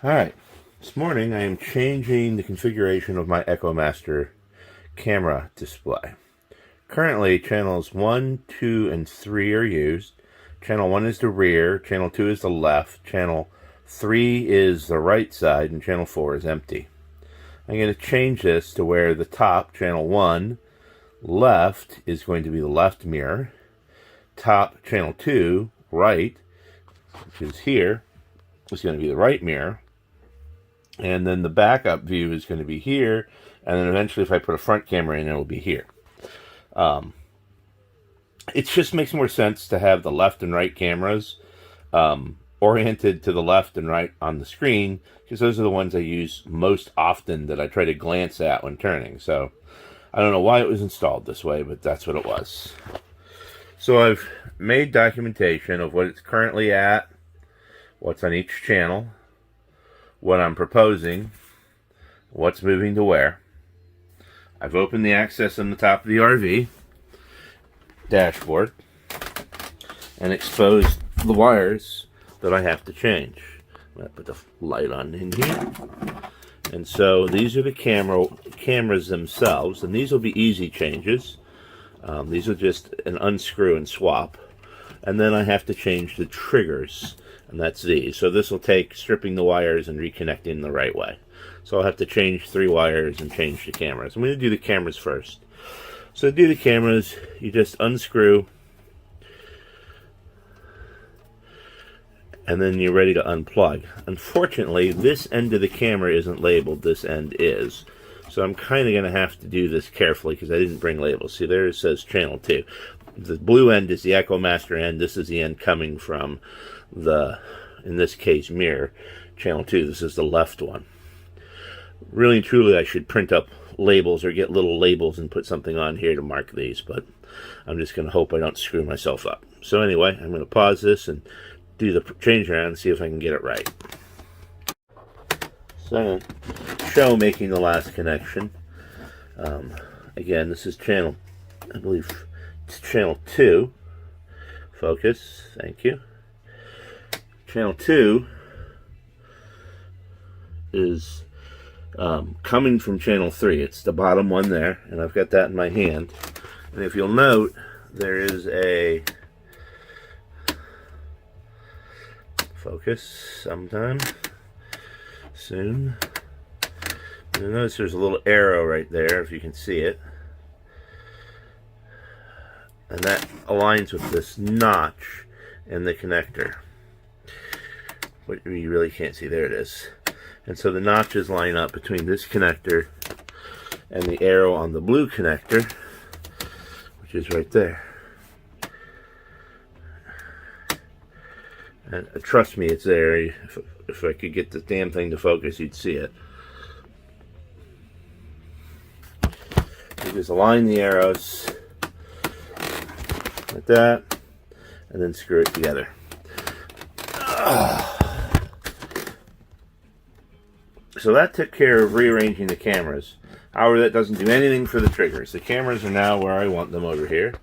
Alright, this morning I am changing the configuration of my EchoMaster camera display. Currently, channels 1, 2, and 3 are used. Channel 1 is the rear, channel 2 is the left, channel 3 is the right side, and channel 4 is empty. I'm going to change this to where the top, channel 1, left, is going to be the left mirror. Top, channel 2, right, which is here, is going to be the right mirror. And then the backup view is going to be here, and then eventually if I put a front camera in, it will be here. It just makes more sense to have the left and right cameras oriented to the left and right on the screen, because those are the ones I use most often, that I try to glance at when turning. So I don't know why it was installed this way, but that's what it was. So I've made documentation of what it's currently at, what's on each channel, what I'm proposing, what's moving to where. I've opened the access on the top of the RV dashboard and exposed the wires that I have to change. I'm going to put the light on in here. And so these are the cameras themselves, and these will be easy changes. These are just an unscrew and swap. And then I have to change the triggers, and that's these. So this will take stripping the wires and reconnecting the right way. So I'll have to change 3 wires and change the cameras. I'm going to do the cameras first. So to do the cameras, you just unscrew, and then you're ready to unplug. Unfortunately, this end of the camera isn't labeled, this end is. So I'm kind of going to have to do this carefully because I didn't bring labels. See, there it says channel 2. The blue end is the EchoMaster end. This is the end coming from the, in this case, mirror, channel 2. This is the left one. Really and truly, I should print up labels or get little labels and put something on here to mark these, but I'm just going to hope I don't screw myself up. So anyway, I'm going to pause this and do the change around and see if I can get it right. So I'm going to show making the last connection. Again, this is channel, I believe it's channel 2. Focus, thank you. Channel 2 is coming from channel 3. It's the bottom one there, and I've got that in my hand. And if you'll note, there is a focus sometime soon. You'll notice there's a little arrow right there, if you can see it. And that aligns with this notch in the connector. What you really can't see, there it is. And so the notches line up between this connector and the arrow on the blue connector, which is right there. And trust me, it's there. If I could get the damn thing to focus, you'd see it. You just align the arrows like that, and then screw it together. So that took care of rearranging the cameras. However, that doesn't do anything for the triggers. The cameras are now where I want them, over here.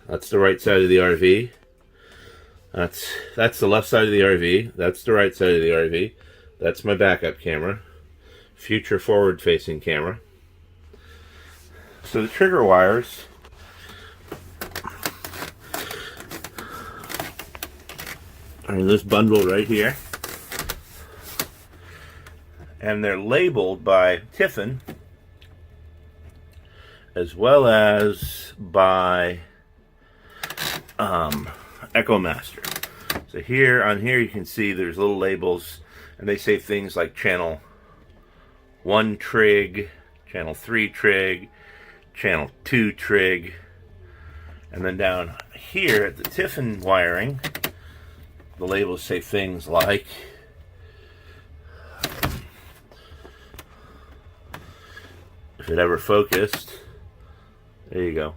That's the right side of the RV. That's the left side of the RV. That's the right side of the RV. That's my backup camera. Future forward-facing camera. So the trigger wires are in this bundle right here. And they're labeled by Tiffin as well as by EchoMaster. So here, on here, you can see there's little labels, and they say things like channel 1 trig, channel 3 trig, channel 2 trig, and then down here at the Tiffin wiring, the labels say things like if it ever focused, there you go,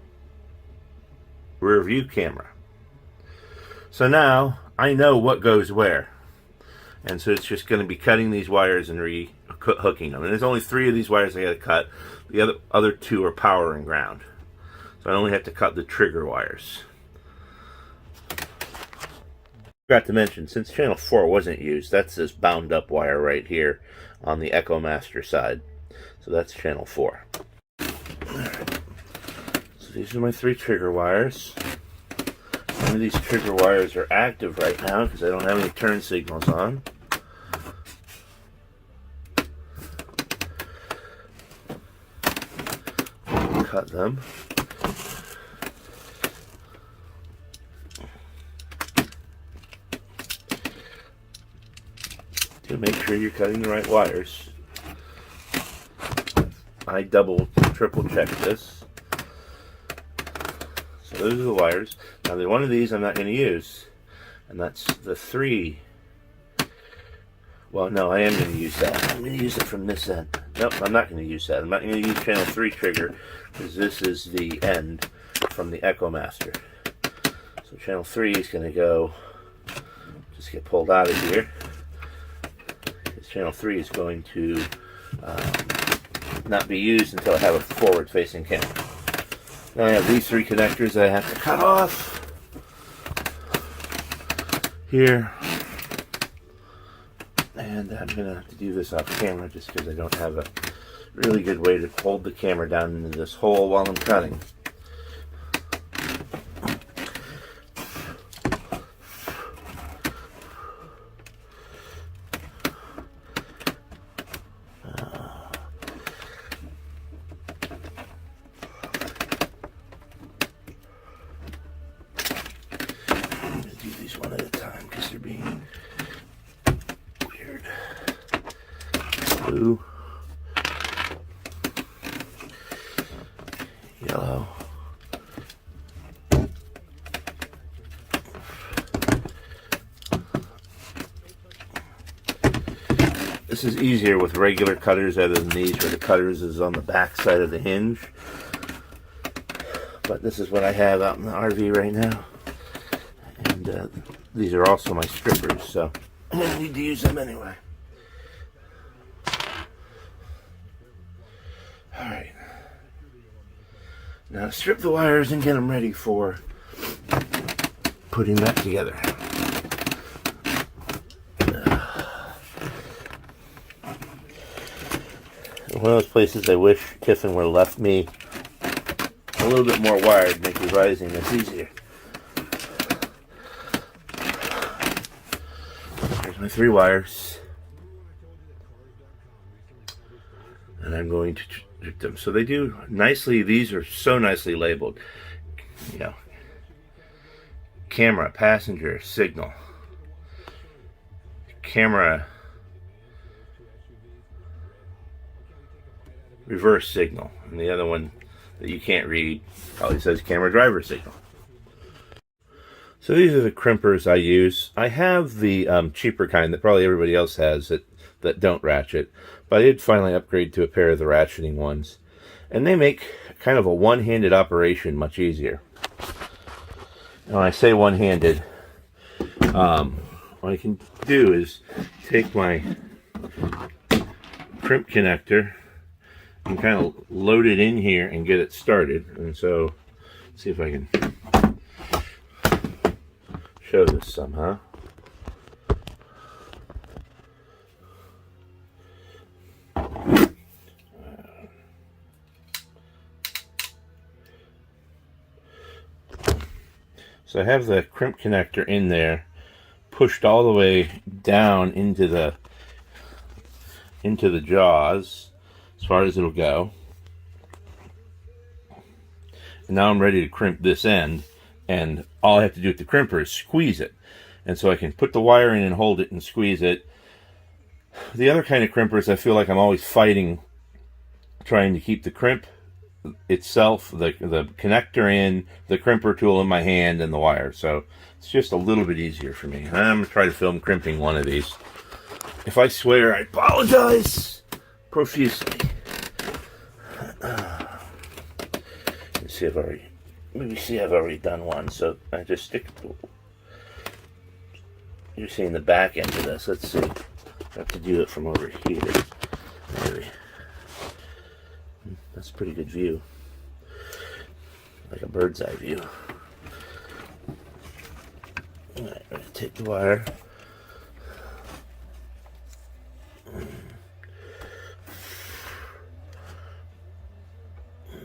rear view camera. So now I know what goes where, and so it's just going to be cutting these wires and hooking them. And there's only 3 of these wires I got to cut. The other 2 are power and ground, so I only have to cut the trigger wires. Forgot to mention, since channel 4 wasn't used, that's this bound up wire right here on the Echo Master side. So that's channel 4. Alright. So these are my 3 trigger wires. Some of these trigger wires are active right now because I don't have any turn signals on. Cut them. To make sure you're cutting the right wires. I double, triple check this. So those are the wires. Now the one of these I'm not going to use, and that's the 3. Well, no, I am going to use that. I'm going to use it from this end. Nope, I'm not going to use that. I'm not going to use channel 3 trigger because this is the end from the Echo Master. So channel 3 is going to go, just get pulled out of here. Channel 3 is going to not be used until I have a forward-facing camera. Now I have these 3 connectors that I have to cut off here, and I'm going to have to do this off camera just because I don't have a really good way to hold the camera down into this hole while I'm cutting. One at a time because they're being weird. Blue, yellow, this is easier with regular cutters other than these where the cutters is on the back side of the hinge, but this is what I have out in the RV right now. These are also my strippers, so I need to use them anyway. Alright. Now strip the wires and get them ready for putting that together. One of those places I wish Tiffin would have left me a little bit more wire to make revising this easier. My 3 wires, and I'm going to strip them. So they do nicely. These are so nicely labeled. You know, camera, passenger, signal, camera, reverse signal, and the other one that you can't read probably says camera, driver signal. So these are the crimpers I use. I have the cheaper kind that probably everybody else has that don't ratchet, but I did finally upgrade to a pair of the ratcheting ones. And they make kind of a one-handed operation much easier. And when I say one-handed, what I can do is take my crimp connector and kind of load it in here and get it started. And so, let's see if I can show this somehow. So I have the crimp connector in there, pushed all the way down into the jaws as far as it'll go. And now I'm ready to crimp this end, and all I have to do with the crimper is squeeze it. And so I can put the wire in and hold it and squeeze it. The other kind of crimpers, I feel like I'm always fighting, trying to keep the crimp itself, the connector in, the crimper tool in my hand, and the wire. So it's just a little bit easier for me. I'm going to try to film crimping one of these. If I swear, I apologize profusely. Let's see if I've already done one. So I just stick. You're seeing the back end of this. Let's see. I have to do it from over here. Maybe. That's a pretty good view. Like a bird's eye view. Alright, take the wire.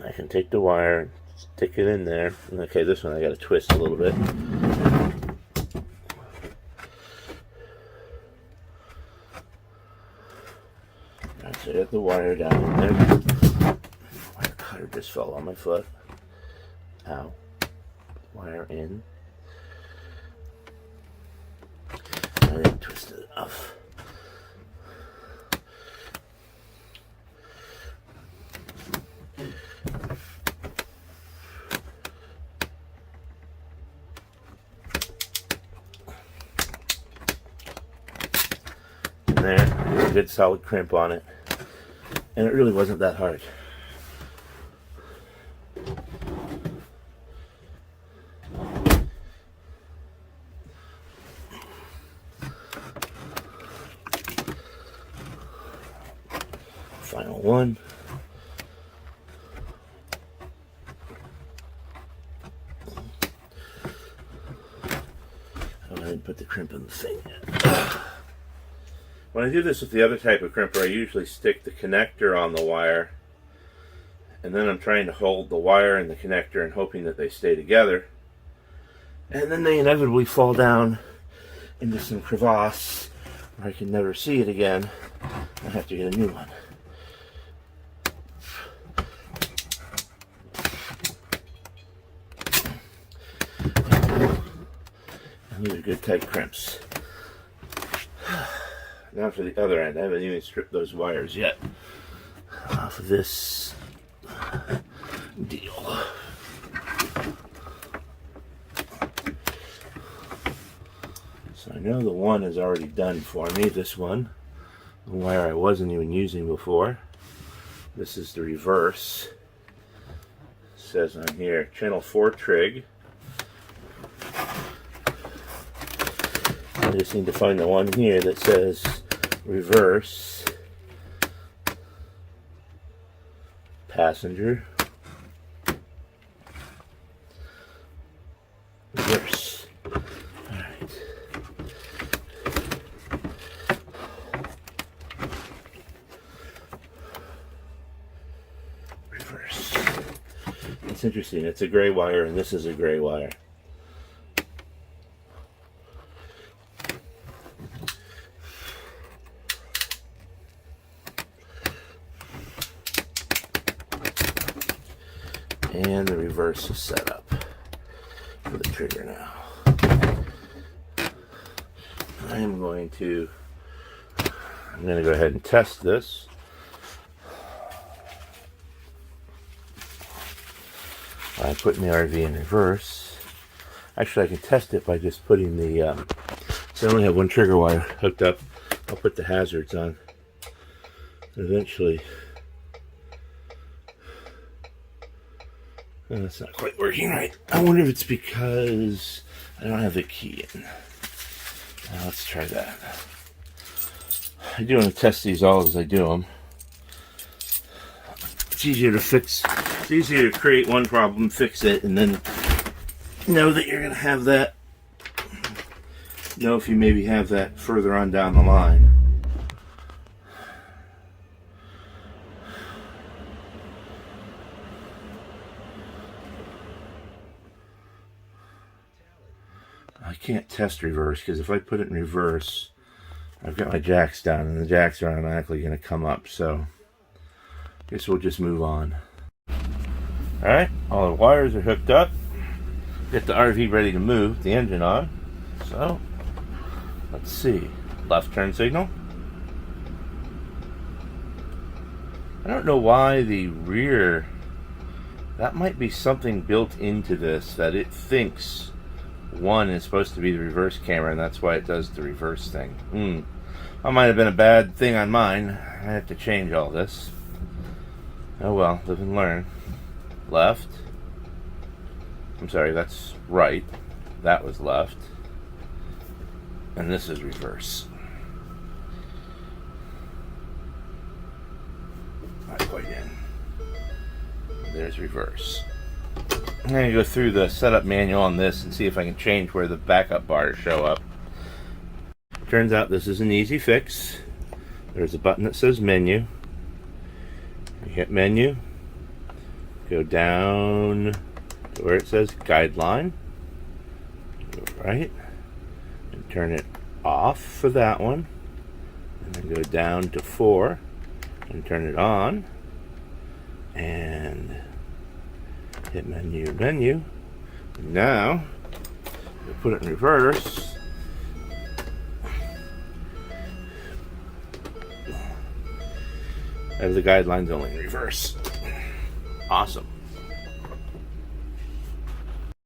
I can take the wire, stick it in there. Okay, this one I got to twist a little bit. Alright, so I got the wire down in there. Wire cutter just fell on my foot. Ow. Wire in. I didn't twist it enough. There, there's a good solid crimp on it, and it really wasn't that hard. Final one. Oh, I didn't put the crimp in the thing yet. When I do this with the other type of crimper, I usually stick the connector on the wire, and then I'm trying to hold the wire and the connector and hoping that they stay together. And then they inevitably fall down into some crevasse where I can never see it again. I have to get a new one. And these are good tight crimps. Now for the other end. I haven't even stripped those wires yet off of this deal. So I know the one is already done for me. This one, the wire I wasn't even using before. This is the reverse. It says on here, channel 4 trig. I just need to find the one here that says reverse passenger reverse. All right. Reverse. It's interesting. It's a gray wire, and this is a gray wire. And the reverse is set up for the trigger now. I'm going to go ahead and test this. I put the RV in reverse. Actually, I can test it by just putting the, so I only have one trigger wire hooked up. I'll put the hazards on. Eventually, that's not quite working right. I wonder if it's because I don't have the key in. Now let's try that. I do want to test these all as I do them. It's easier to fix. It's easier to create one problem, fix it, and then know that you're going to have that. Know if you maybe have that further on down the line. I can't test reverse because if I put it in reverse, I've got my jacks down and the jacks are automatically going to come up. So I guess we'll just move on. Alright, all the wires are hooked up. Get the RV ready to move, the engine on. So let's see. Left turn signal. I don't know why the rear, that might be something built into this that it thinks one is supposed to be the reverse camera, and that's why it does the reverse thing. That might have been a bad thing on mine. I have to change all this. Oh well, live and learn. Left. I'm sorry, that's right. That was left. And this is reverse. Not quite in. There's reverse. I'm going to go through the setup manual on this and see if I can change where the backup bars show up. Turns out this is an easy fix. There's a button that says menu. You hit menu, go down to where it says guideline, go right, and turn it off for that one, and then go down to 4 and turn it on, and hit menu. Now you put it in reverse. As the guidelines only in reverse. Awesome.